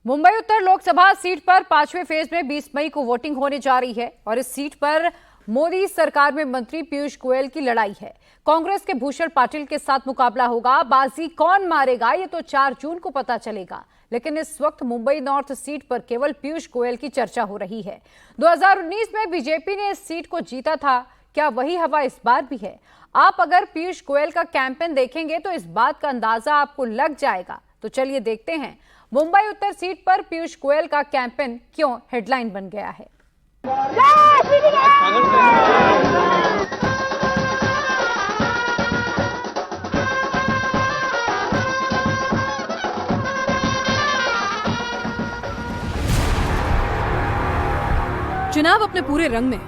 मुंबई उत्तर Lok Sabha seat पर 5वें phase में 20 मई को वोटिंग होने जा रही है और इस सीट पर मोदी सरकार में मंत्री पीयूष गोयल की लड़ाई है। कांग्रेस के भूषण पाटिल के साथ मुकाबला होगा। बाजी कौन मारेगा ये तो 4 जून को पता चलेगा, लेकिन इस वक्त मुंबई नॉर्थ सीट पर केवल पीयूष गोयल की चर्चा हो रही है। 2019 में बीजेपी ने इस सीट को जीता था, क्या वही हवा इस बार भी है? आप अगर पीयूष गोयल का कैंपेन देखेंगे तो इस बात का अंदाजा आपको लग जाएगा। तो चलिए देखते हैं मुंबई उत्तर सीट पर पीयूष गोयल का कैंपेन क्यों हेडलाइन बन गया है। चुनाव अपने पूरे रंग में।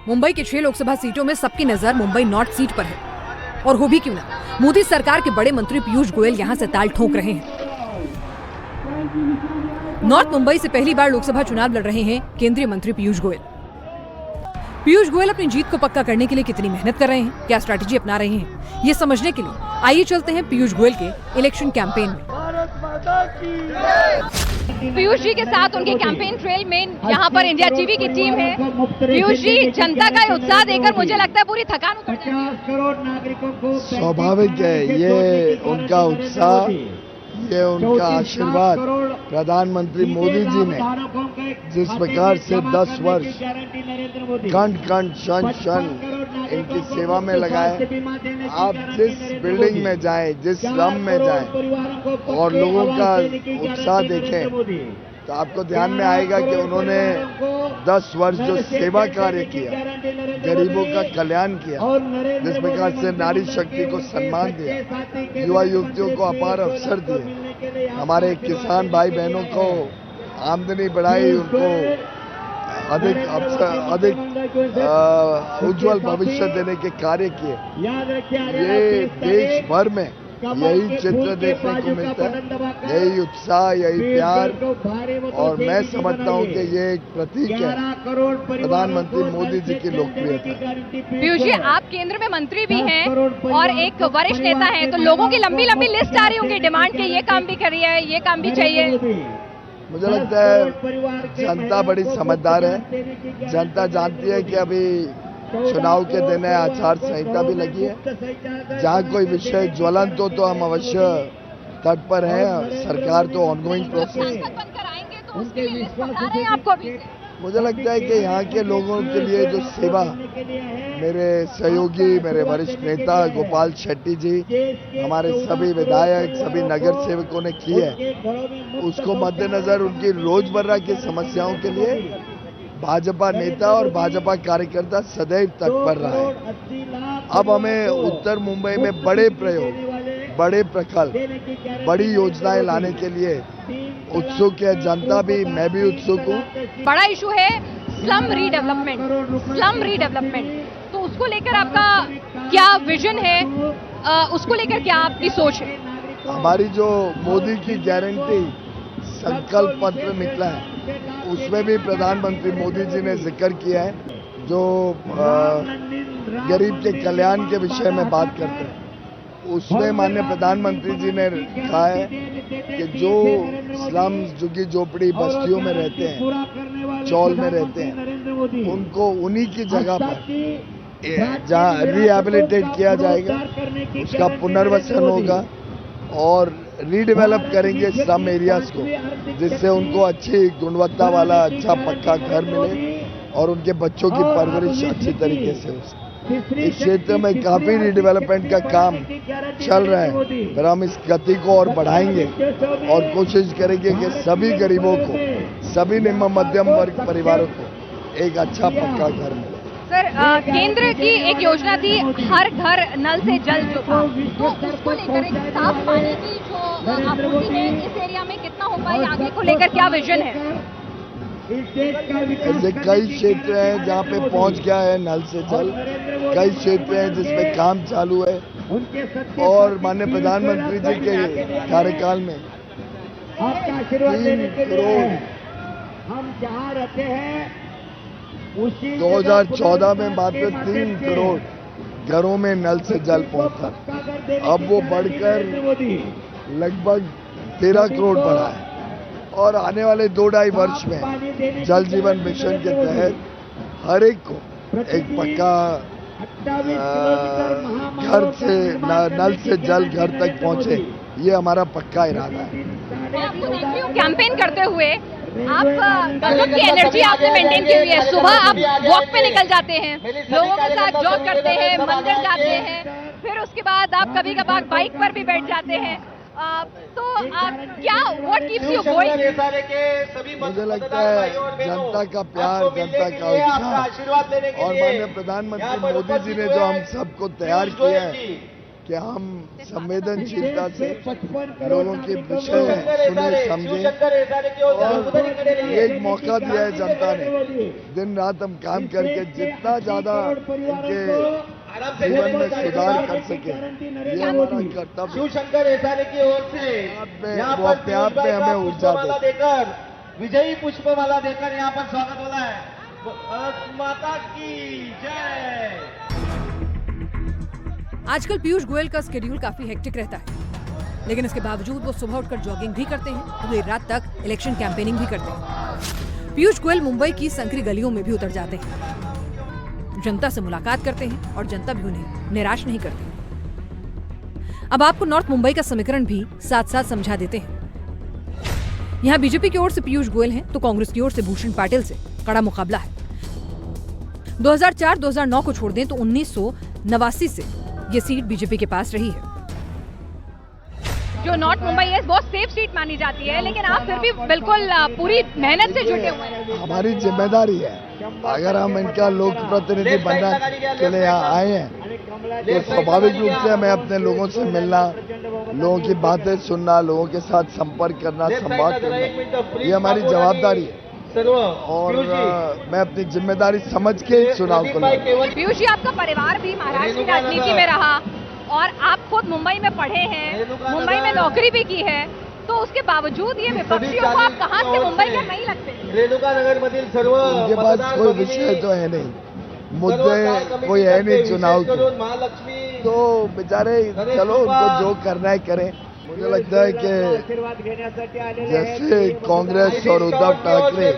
मुंबई के 6 लोकसभा सीटों में सबकी नजर मुंबई नॉर्थ सीट पर है और हो भी क्यों ना, मोदी सरकार के बड़े मंत्री पीयूष गोयल यहां से ताल ठोक रहे हैं। नॉर्थ मुंबई से पहली बार लोकसभा चुनाव लड़ रहे हैं केंद्रीय मंत्री पीयूष गोयल। पीयूष गोयल अपनी जीत को पक्का करने के लिए कितनी मेहनत कर रहे हैं, क्या स्ट्रैटेजी अपना रहे हैं, ये समझने के लिए आइए चलते हैं पीयूष गोयल के इलेक्शन कैंपेन में। पीयूष जी के साथ उनके कैंपेन ट्रेल में यहाँ पर इंडिया टीवी की टीम है। पीयूष जी, जनता का उत्साह देखकर मुझे लगता है पूरी थकान उतर जाएगी। स्वाभाविक है, ये उनका उत्साह, ये उनका आशीर्वाद। प्रधानमंत्री मोदी जी ने जिस प्रकार से 10 वर्ष कण कण क्षण क्षण इनकी सेवा में लगाए, आप जिस बिल्डिंग में जाएं, जिस स्लम में जाएं और लोगों का उत्साह देखें तो आपको ध्यान में आएगा कि उन्होंने 10 वर्ष जो सेवा कार्य किया, गरीबों का कल्याण किया, जिस प्रकार से नारी शक्ति को सम्मान दिया, युवा युवतियों को अपार अवसर दिए, हमारे किसान भाई बहनों को आमदनी बढ़ाई, उनको अधिक अवसर, अधिक उज्जवल भविष्य देने के कार्य किए। ये देश भर में यही चित्र देखने को मिलता है, यही उत्साह, यही प्यार, और मैं समझता हूं कि ये एक प्रतीक है प्रधानमंत्री मोदी जी की लोकप्रियता। पीयूष जी, आप केंद्र में मंत्री भी हैं और एक वरिष्ठ नेता हैं, तो लोगों की लंबी लंबी लिस्ट आ रही होगी डिमांड के, ये काम भी करिए, ये काम भी चाहिए। मुझे लगता है जनता बड़ी समझदार है। जनता जानती है कि अभी चुनाव के दिन है, आचार संहिता भी लगी है। जहाँ कोई विषय ज्वलंत हो तो हम अवश्य तट पर हैं। सरकार तो ऑनगोइंग प्रोसेस है। मुझे लगता है कि यहाँ के लोगों के लिए जो सेवा मेरे सहयोगी, मेरे वरिष्ठ नेता गोपाल शेट्टी जी, हमारे सभी विधायक, सभी नगर सेवकों ने की है, उसको मद्देनजर उनकी रोजमर्रा की समस्याओं के लिए भाजपा नेता और भाजपा कार्यकर्ता सदैव तत्पर रहा है। अब हमें उत्तर मुंबई में बड़े प्रयोग, बड़े प्रकल्प, बड़ी योजनाएं लाने के लिए उत्सुक है जनता भी, मैं भी उत्सुक हूँ। बड़ा इशू है स्लम रीडेवलपमेंट, तो उसको लेकर आपका क्या विजन है, उसको लेकर क्या आपकी सोच है? हमारी जो मोदी की गारंटी संकल्प पत्र निकला है, उसमें भी प्रधानमंत्री मोदी जी ने जिक्र किया है, जो गरीब के कल्याण के विषय में बात करते हैं। उसमें माननीय प्रधानमंत्री जी ने कहा है कि जो स्लम्स, झुग्गी झोपड़ी बस्तियों में रहते हैं, चौल में रहते हैं, उनको उन्हीं की जगह पर जहाँ रिहेबिलिटेट किया जाएगा, उसका पुनर्वसन होगा और रीडेवलप करेंगे स्लम एरियाज को, जिससे उनको अच्छी गुणवत्ता वाला अच्छा पक्का घर मिले और उनके बच्चों की परवरिश अच्छी तरीके से हो सके। इस क्षेत्र में काफी रीडेवलपमेंट का काम चल रहा है, पर हम इस गति को और बढ़ाएंगे और कोशिश करेंगे कि सभी गरीबों को, सभी निम्न मध्यम वर्ग परिवारों को एक अच्छा पक्का घर मिले। सर, केंद्र की एक योजना थी हर घर नल से जल, जो था, तो उसको लेकर एक साफ पानी की जो आपूर्ति है इस एरिया में कितना हो पाई, आगे को लेकर क्या विजन है? ऐसे कई क्षेत्र हैं जहाँ पे पहुँच गया है नल से जल, कई क्षेत्र हैं जिसमें काम चालू है, और माननीय प्रधानमंत्री जी के कार्यकाल में 3 करोड़, हम जहाँ रहते हैं 2014 में मात्र 3 करोड़ घरों में नल से जल पहुंचा, अब वो बढ़कर लगभग 13 करोड़ बढ़ा है। और आने वाले 2-2.5 वर्ष में जल जीवन मिशन के तहत हर एक को एक पक्का घर से नल से जल घर तक पहुंचे, ये हमारा पक्का इरादा है। मैं आपको देख रही हूँ कैंपेन करते हुए, आप गजब की एनर्जी आपने मेंटेन की हुई है। सुबह आप वॉक पे निकल जाते हैं, लोगों के साथ जॉग करते हैं, मंदिर जाते हैं, फिर उसके बाद आप कभी कभार बाइक पर भी बैठ जाते हैं। तो क्या व्हाट कीप्स यू गोइंग? मुझे लगता है जनता का प्यार, जनता का उत्साह और माननीय प्रधानमंत्री मोदी जी ने जो हम सबको तैयार किया है कि हम संवेदनशीलता से लोगों के विषय सुने समझे, और एक मौका दिया है जनता ने। दिन रात हम काम करके जितना ज्यादा उनके जीवन में सुधार कर सके, ये हमारा कर्तव्य। शिवशंकर एसारे की ओर से वो अपने आप में हमें ऊर्जा देकर, विजयी पुष्पमाला देकर यहाँ पर स्वागत हो रहा है। भारत माता की जय। आजकल पीयूष गोयल का स्केड्यूल काफी हेक्टिक रहता है, लेकिन इसके बावजूद वो सुबह उठकर जॉगिंग भी करते हैं, देर रात तक इलेक्शन कैंपेनिंग भी करते हैं। पीयूष गोयल मुंबई की संकरी गलियों में भी उतर जाते हैं, जनता से मुलाकात करते हैं और जनता भी उन्हें निराश नहीं करती। अब आपको नॉर्थ मुंबई का समीकरण भी साथ साथ समझा देते हैं। यहाँ बीजेपी की ओर से पीयूष गोयल हैं, तो कांग्रेस की ओर से भूषण पाटिल से कड़ा मुकाबला है। 2004-2009 को छोड़ दें तो 1989 से ये सीट बीजेपी के पास रही है। जो नॉर्थ मुंबई है बहुत सेफ सीट मानी जाती है, लेकिन आप फिर भी बिल्कुल पूरी मेहनत से जुटे हुए हैं। हमारी जिम्मेदारी है, अगर हम इनका लोक प्रतिनिधि बनने के लिए यहाँ आए हैं तो स्वाभाविक रूप से हमें अपने लोगों से मिलना, लोगों की बातें सुनना, लोगों के साथ संपर्क करना, संवाद करना, ये हमारी जवाबदारी है। और मैं अपनी जिम्मेदारी समझ के चुनाव को लड़ा। पीयूष जी, आपका परिवार भी महाराष्ट्र की राजनीति में रहा और आप खुद मुंबई में पढ़े हैं, मुंबई में नौकरी भी की है, तो उसके बावजूद ये विपक्षियों को आप कहाँ से मुंबई के नहीं लगते? रेणुका नगर मधील सर्व उनके पास कोई विषय तो है नहीं, मुद्दे कोई है नहीं चुनाव के, तो बेचारे चलो उनको जो करना है करें। मुझे लगता है कि जैसे कांग्रेस और उद्धव ठाकरे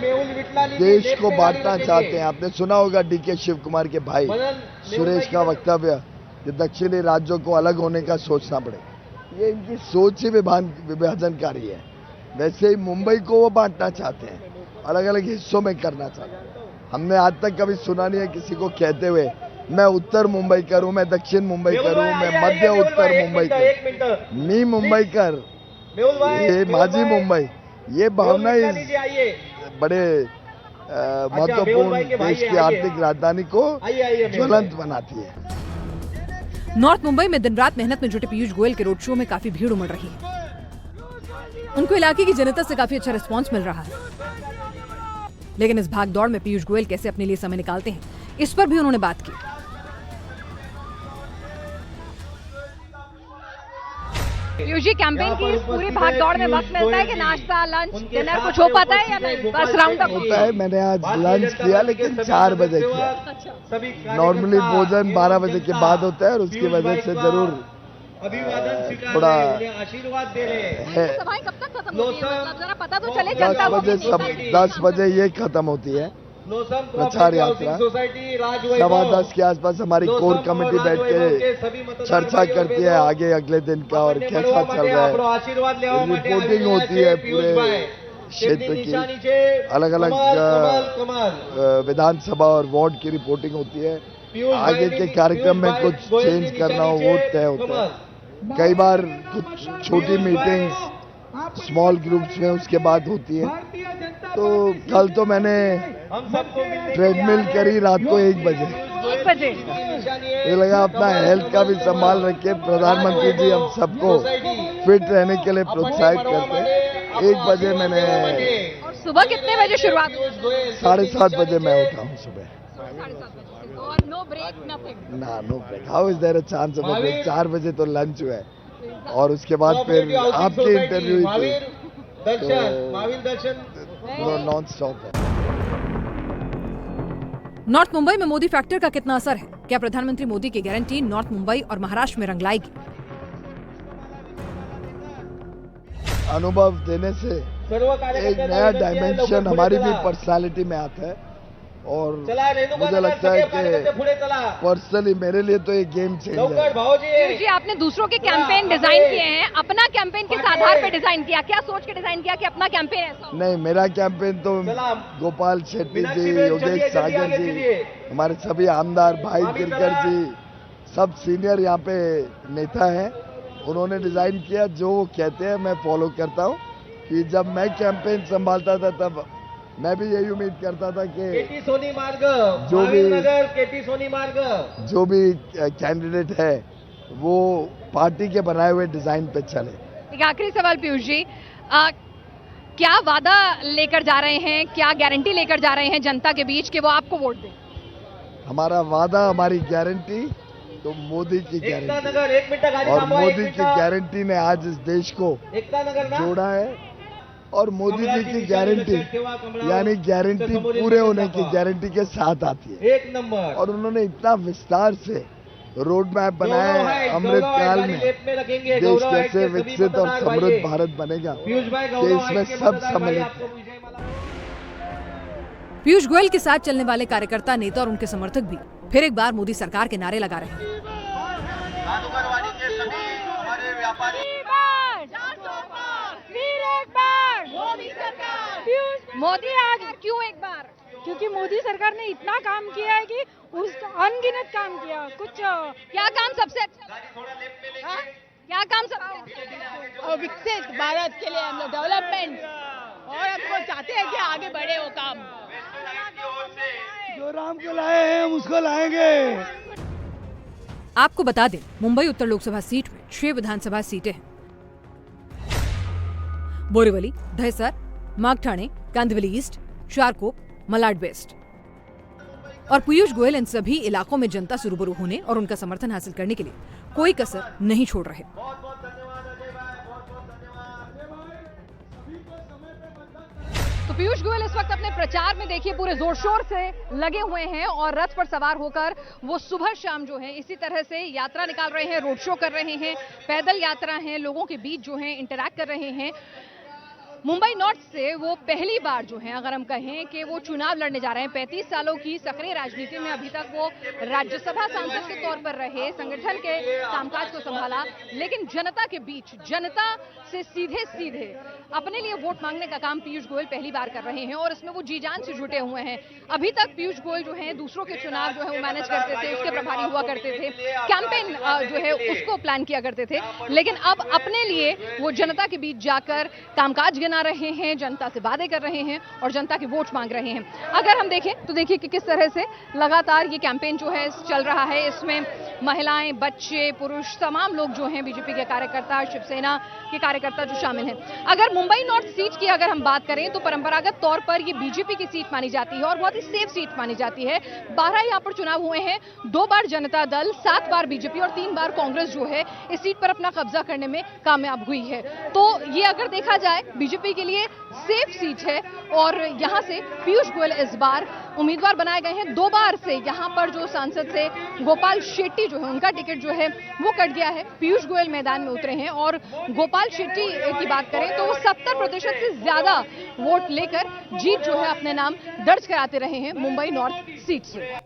देश को बांटना चाहते हैं, आपने सुना होगा डीके शिव कुमार के भाई सुरेश का वक्तव्य कि दक्षिणी राज्यों को अलग होने का सोचना पड़े, ये इनकी सोच ही विभाजनकारी है। वैसे ही मुंबई को वो बांटना चाहते हैं, अलग अलग हिस्सों में करना चाहते हैं। हमने आज तक कभी सुना नहीं है किसी को कहते हुए मैं उत्तर मुंबई करूं, मैं दक्षिण मुंबई करूं, मैं मध्य उत्तर मुंबई करूं, मी मुंबई कर, ये माझी मुंबई, ये भावना इस बड़े महत्वपूर्ण देश की आर्थिक राजधानी को ज्वलंत बनाती है। नॉर्थ मुंबई में दिन रात मेहनत में जुटे पीयूष गोयल के रोड शो में काफी भीड़ उमड़ रही है। उनको इलाके की जनता से काफी अच्छा रिस्पांस मिल रहा है, लेकिन इस भाग दौड़ में पीयूष गोयल कैसे अपने लिए समय निकालते हैं, इस पर भी उन्होंने बात की। पीयूष जी, कैंपेन की इस पूरी भाग दौड़ में वक्त मिलता है कि नाश्ता, लंच, डिनर कुछ हो पाता है या नहीं? बस राउंड अप होता है। मैंने आज लंच किया, लेकिन 4 बजे किया। नॉर्मली भोजन 12 बजे के बाद होता है और उसकी वजह से जरूर थोड़ा आशीर्वाद दे रहे हैं। सभाएं कब तक खत्म होती है? मतलब जरा पता तो चले जनता को। 10 बजे ये खत्म होती है प्रचार यात्रा। 10:15 के आसपास हमारी कोर कमेटी बैठ के चर्चा करती है आगे अगले दिन का और कैसा चल रहा है। रिपोर्टिंग होती है पूरे क्षेत्र की, अलग अलग विधानसभा और वार्ड की रिपोर्टिंग होती है। आगे के कार्यक्रम में कुछ चेंज करना हो वो तय होता है। कई बार कुछ छोटी मीटिंग्स स्मॉल ग्रुप्स में उसके बाद होती है। तो कल तो मैंने ट्रेडमिल करी रात को 1 बजे। मुझे लगा अपना हेल्थ का भी संभाल रखे, प्रधानमंत्री जी हम सबको फिट रहने के लिए प्रोत्साहित करते हैं। 1 बजे मैंने। और सुबह कितने बजे शुरुआत? 7:30 बजे मैं उठा हूँ सुबह। और no break, nothing? No break. How is there a chance of a break? 4 बजे तो लंच हुआ है और उसके बाद फिर आपकी इंटरव्यू हुई तो नॉन स्टॉप है। नॉर्थ मुंबई में मोदी फैक्टर का कितना असर है? क्या प्रधानमंत्री मोदी की गारंटी नॉर्थ मुंबई और महाराष्ट्र में रंग लाएगी? अनुभव देने से सर्व एक कार्यकर्त्यांना नया विनंती आहे, डायमेंशन लवकर पुढे हमारी भी चला. पर्सनालिटी में आता है और चला रेणुका मुझे नगर लगता है सगळे कार्यकर्ते कि पुढे चला. पर्सनली मेरे लिए तो ये गेम चेंजर लवकर है। भाऊजी. पीयूष जी, आपने दूसरों के कैंपेन डिजाइन किए हैं, अपना कैंपेन किस आधार पर डिजाइन किया, क्या सोच के डिजाइन किया कि अपना कैंपेन ऐसा हो? नहीं, मेरा कैंपेन तो चला. गोपाल शेट्टी जी, मीनाक्षी बहन, योगेश चलिए, जल्दी सागर आगे जी, चलिए. हमारे सभी आमदार भाई अमित दिनकर दादा. जी, सब सीनियर यहाँ पे नेता हैं। उन्होंने डिजाइन किया, जो वो कहते हैं मैं फॉलो करता हूँ। कि जब मैं कैंपेन संभालता था तब मैं भी यही उम्मीद करता था कि केटी सोनी मार्ग, जो भी- महावीर नगर केटी सोनी मार्ग. जो भी कैंडिडेट है वो पार्टी के बनाए हुए डिजाइन पे चले। एक आखिरी सवाल पीयूष जी, क्या वादा लेकर जा रहे हैं, क्या गारंटी लेकर जा रहे हैं जनता के बीच कि वो आपको वोट दें? हमारा वादा, हमारी गारंटी तो मोदी की एकता गारंटी, नगर, एक मिनिट गाडी और थांबवा, एक मोदी की मिनिट. गारंटी ने आज इस देश को एकता नगर ना. जोड़ा है और मोदी जी कमळाची की निशाणी गारंटी लक्षात ठेवा, कमळावर यानी गारंटी तुमच्या समोर पूरे एक होने दाखवा. की गारंटी के साथ आती है। एक नंबर. और उन्होंने इतना विस्तार से रोड मैप बनाया गौरव है है, अमृत गौरव है, काल गाड़ी में लेफ्ट में रखेंगे. देश गौरव है कैसे के सभी विकसित और मतदार समृद्ध भाई. भारत बनेगा पीयूष भाई, कि गौरव इसमें है के सब मतदार भाई, सम्मिलित आपको विजय माला. पीयूष गोयल के साथ चलने वाले कार्यकर्ता, नेता और उनके समर्थक भी फिर एक बार मोदी सरकार के नारे लगा रहे हैं। जादूगरवाड़ी के सभी हमारे व्यापारी मोदी आज क्यों एक बार? क्योंकि मोदी सरकार ने इतना काम किया है कि उसका अनगिनत काम किया। कुछ क्या काम सबसे अच्छा लगा? हाँ? क्या काम सबसे अच्छा लगा? विकसित भारत के लिए हम लोग डेवलपमेंट, और हमको चाहते हैं कि आगे बढ़े वो काम। जो राम को लाए हैं हम उसको लाएंगे। आपको बता दें, मुंबई उत्तर लोकसभा सीट में 6 विधानसभा सीटें हैं। Borivali, Dahisar, Magathane, Kandivali east, Charkop, Malad west. और पीयूष गोयल इन सभी इलाकों में जनता से रूबरू होने और उनका समर्थन हासिल करने के लिए कोई कसर नहीं छोड़ रहे। तो पीयूष गोयल इस वक्त अपने प्रचार में देखिए पूरे जोर शोर से लगे हुए हैं और रथ पर सवार होकर वो सुबह शाम जो है इसी तरह से यात्रा निकाल रहे हैं, रोड शो कर रहे हैं, पैदल यात्रा है, लोगों के बीच जो है इंटरैक्ट कर रहे हैं। मुंबई नॉर्थ से वो पहली बार जो है, अगर हम कहें कि वो चुनाव लड़ने जा रहे हैं। 35 सालों की सक्रिय राजनीति में अभी तक वो राज्यसभा सांसद के तौर पर रहे, संगठन के कामकाज को संभाला, लेकिन जनता के बीच, जनता से सीधे सीधे अपने लिए वोट मांगने का काम पीयूष गोयल पहली बार कर रहे हैं और इसमें वो जी जान से जुटे हुए हैं। अभी तक पीयूष गोयल जो है दूसरों के चुनाव जो है वो मैनेज करते थे, उसके प्रभारी हुआ करते थे, कैंपेन जो है उसको प्लान किया करते थे, लेकिन अब अपने लिए वो जनता के बीच जाकर कामकाज गिना रहे हैं, जनता से वादे कर रहे हैं और जनता के वोट मांग रहे हैं। अगर हम देखें तो देखिए कि किस तरह से लगातार ये कैंपेन जो है चल रहा है। इसमें महिलाएं, बच्चे, पुरुष, तमाम लोग जो हैं, बीजेपी के कार्यकर्ता, शिवसेना के कार्यकर्ता जो शामिल हैं। अगर मुंबई नॉर्थ सीट की अगर हम बात करें तो परंपरागत तौर पर ये बीजेपी की सीट मानी जाती है और बहुत ही सेफ सीट मानी जाती है। 12 यहाँ पर चुनाव हुए हैं, 2 बार जनता दल, 7 बार बीजेपी और 3 बार कांग्रेस जो है इस सीट पर अपना कब्जा करने में कामयाब हुई है। तो ये अगर देखा जाए बीजेपी के लिए सेफ सीट है और यहां से पीयूष गोयल इस बार उम्मीदवार बनाए गए हैं। 2 बार से यहां पर जो सांसद से गोपाल शेट्टी जो है उनका टिकट जो है वो कट गया है। पीयूष गोयल मैदान में उतरे हैं और गोपाल शेट्टी की बात करें तो वो 70% से ज्यादा वोट लेकर जीत जो है अपने नाम दर्ज कराते रहे हैं मुंबई नॉर्थ सीट से।